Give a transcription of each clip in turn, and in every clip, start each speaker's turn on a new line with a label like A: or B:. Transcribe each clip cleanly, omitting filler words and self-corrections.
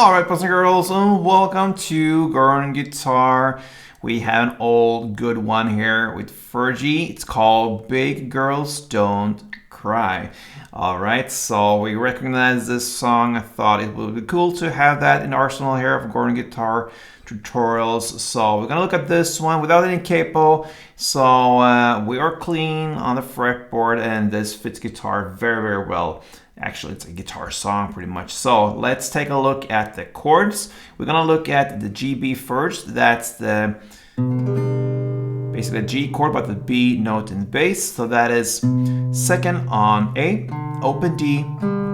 A: Alright, boys and girls, and welcome to Gordon Guitar. We have an old good one here with Fergie. It's called Big Girls Don't Cry. Alright, so we recognize this song. I thought it would be cool to have that in the arsenal here of Gordon Guitar tutorials. So we're gonna look at this one without any capo. So we are clean on the fretboard, and this fits guitar very, very well. Actually, it's a guitar song pretty much. So let's take a look at the chords. We're gonna look at the GB first. That's the basically a G chord, but the B note in the bass. So that is second on A, open D,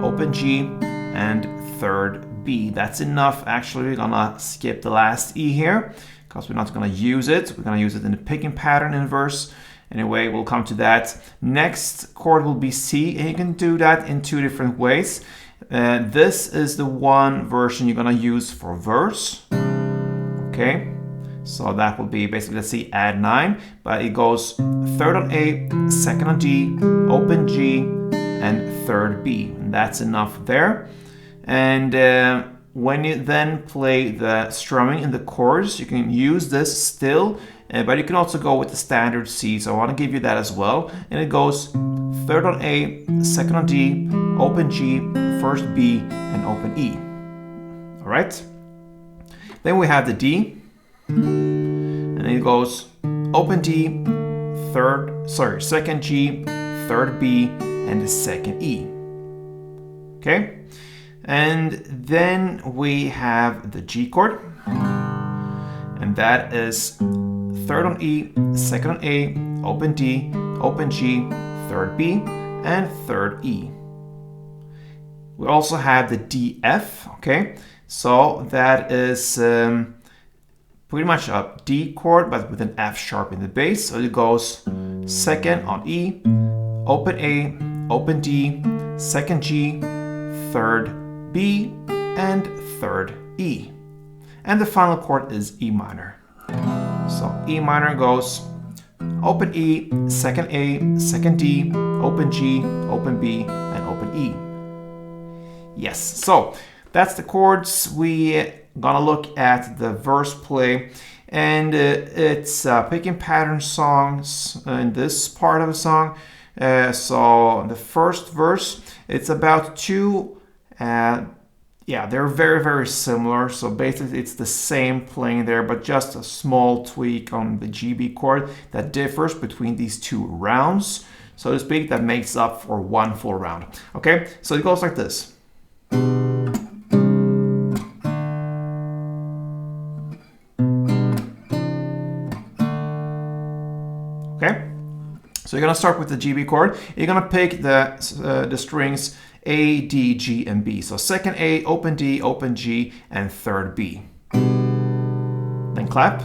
A: open G, and third B. That's enough. Actually, we're gonna skip the last E here because we're not gonna use it. We're gonna use it in the picking pattern inverse. Anyway, we'll come to that. Next chord will be C, and you can do that in two different ways. This is the one version you're gonna use for verse. Okay, so that will be basically, let's see, add 9, but it goes third on A, second on D, open G, and third B. And that's enough there. And when you then play the strumming in the chorus, you can use this still. But you can also go with the standard C, so I want to give you that as well. And it goes third on A, second on D, open G, first B, and open E. All right. Then we have the D, and it goes open D, second G, third B, and the second E. Okay. And then we have the G chord, and that is third on E, second on A, open D, open G, third B, and third E. We also have the DF, okay? So that is pretty much a D chord, but with an F sharp in the bass. So it goes second on E, open A, open D, second G, third B, and third E. And the final chord is E minor. So E minor goes open E, second A, second D, open G, open B, and open E. Yes, so that's the chords. We gonna look at the verse play, and it's picking pattern songs in this part of the song. So the first verse, it's about two. Yeah, they're very, very similar. So basically it's the same playing there, but just a small tweak on the GB chord that differs between these two rounds, so to speak, that makes up for one full round. Okay, so it goes like this. Okay, so you're gonna start with the GB chord. You're gonna pick the strings A, D, G, and B. So second A, open D, open G, and third B. Then clap.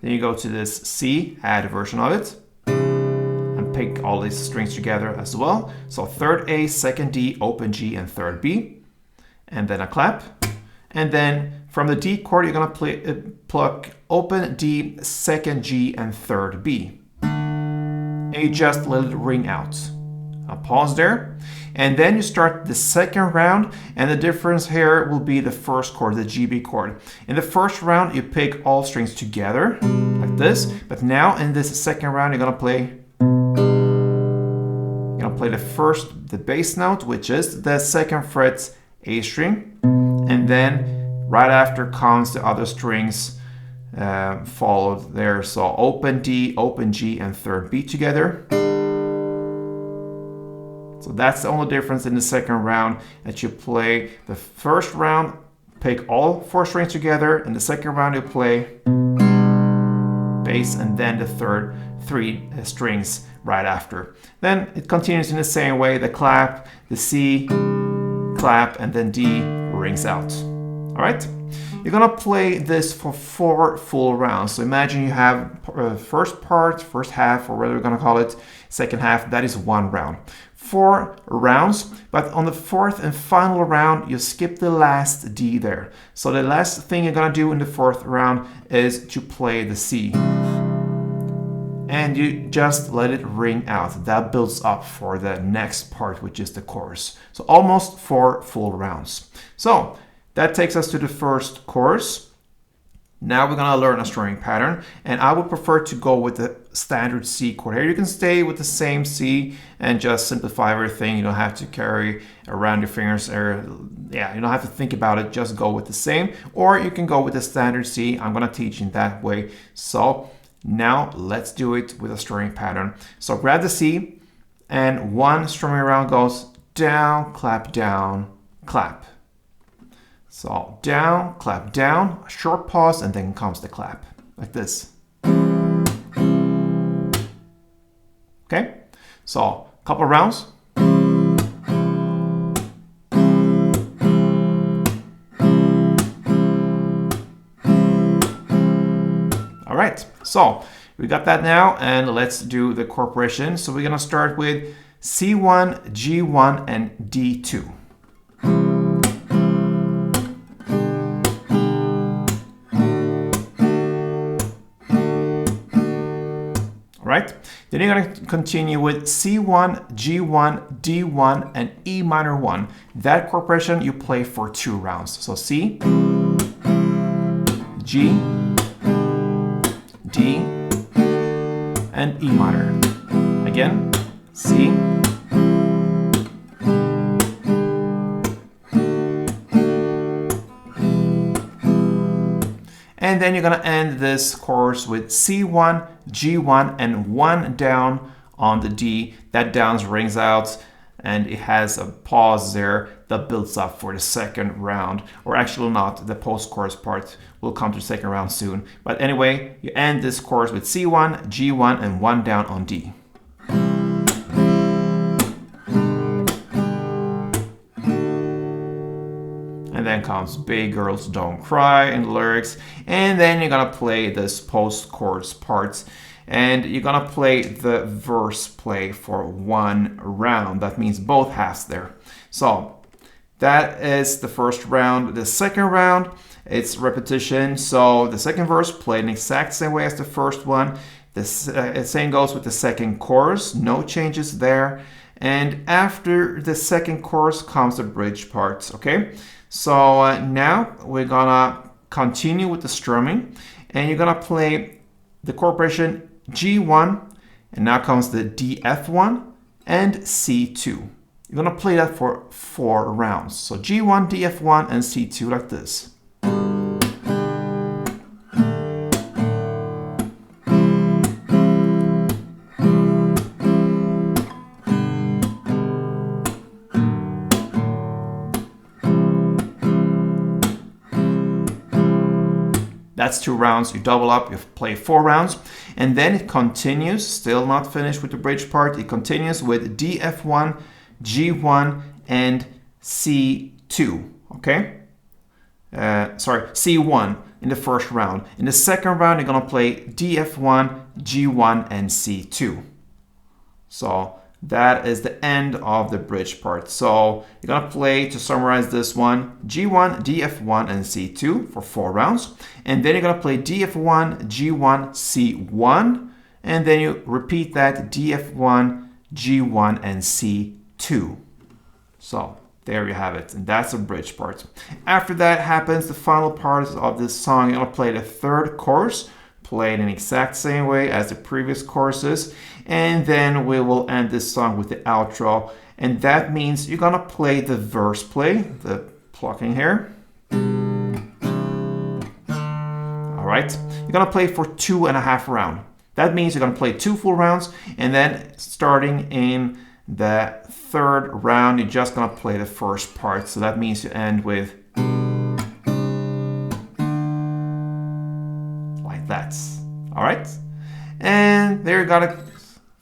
A: Then you go to this C, add a version of it, and pick all these strings together as well. So third A, second D, open G, and third B. And then a clap. And then from the D chord, you're gonna pluck open D, second G, and third B. And you just let it ring out. I'll pause there. And then you start the second round, and the difference here will be the first chord, the GB chord. In the first round, you pick all strings together, like this. But now in this second round, you're gonna play the bass note, which is the second fret's A string. And then right after comes the other strings followed there. So open D, open G, and third B together. So that's the only difference in the second round, that you play the first round, pick all four strings together. In the second round, you play bass and then the third three strings right after. Then it continues in the same way, the clap, the C, clap, and then D rings out. All right? You're gonna play this for 4 full rounds. So imagine you have first part, first half, or whatever you're gonna call it, second half, that is 1 round. 4 rounds, but on the 4th and final round, you skip the last D there. So the last thing you're gonna do in the 4th round is to play the C. And you just let it ring out. That builds up for the next part, which is the chorus. So almost 4 full rounds. So that takes us to the first chorus. Now we're going to learn a strumming pattern, and I would prefer to go with the standard C chord here. You can stay with the same C and just simplify everything. You don't have to carry around your fingers, or yeah, you don't have to think about it. Just go with the same, or you can go with the standard C. I'm going to teach in that way. So now let's do it with a strumming pattern. So grab the C, and one strumming round goes down, clap, clap. So down, clap, down, a short pause, and then comes the clap, like this. Okay, so a couple of rounds. All right, so we got that now, and let's do the chord progression. So we're gonna start with C1, G1, and D2. Right? Then you're going to continue with C1, G1, D1, and E minor 1. That chord progression you play for 2 rounds. So C, G, D, and E minor. Again, C, and then you're going to end this chorus with C1, G1, and 1 down on the D. That down rings out, and it has a pause there that builds up for the second round. Or actually not, the post-chorus part will come to the second round soon. But anyway, you end this chorus with C1, G1, and 1 down on D. And then comes Big Girls Don't Cry in the lyrics. And then you're gonna play this post-chorus part. And you're gonna play the verse play for 1 round. That means both halves there. So that is the first round. The second round, it's repetition. So the second verse played in the exact same way as the first one. The same goes with the second chorus. No changes there. And after the second chorus comes the bridge parts, okay? So now we're gonna continue with the strumming, and you're gonna play the chord progression G1, and now comes the DF1 and C2. You're gonna play that for 4 rounds. So G1, DF1, and C2 like this. That's 2 rounds. You double up, you play 4 rounds, and then it continues, still not finished with the bridge part. It continues with DF1, G1, and C2, okay? Sorry, C1 in the first round. In the second round, you're gonna play DF1, G1, and C2. So that is the end of the bridge part. So you're gonna play, to summarize this one, G1, DF1, and C2 for 4 rounds. And then you're gonna play DF1, G1, C1. And then you repeat that, DF1, G1, and C2. So there you have it. And that's the bridge part. After that happens, the final part of this song, you're gonna play the third chorus, played in the exact same way as the previous choruses, and then we will end this song with the outro, and that means you're gonna play the verse play, the plucking here. All right, you're gonna play for 2.5 rounds. That means you're gonna play 2 full rounds, and then starting in the third round, you're just gonna play the first part. So that means you end with that. All right, and there you got it.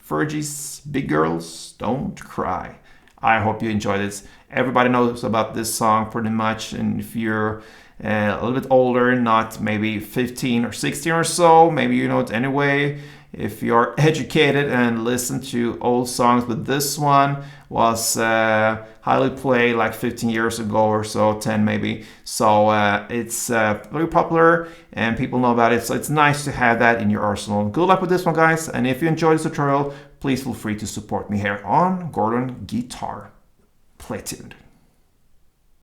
A: Fergie's Big Girls Don't Cry. I hope you enjoyed it. Everybody knows about this song pretty much, and if you're a little bit older, not maybe 15 or 16 or so, maybe you know it anyway. If you're educated and listen to old songs, but this one was highly played like 15 years ago or so, 10 maybe. So it's very popular and people know about it. So it's nice to have that in your arsenal. Good luck with this one, guys. And if you enjoyed this tutorial, please feel free to support me here on Gordon Guitar. Play tuned.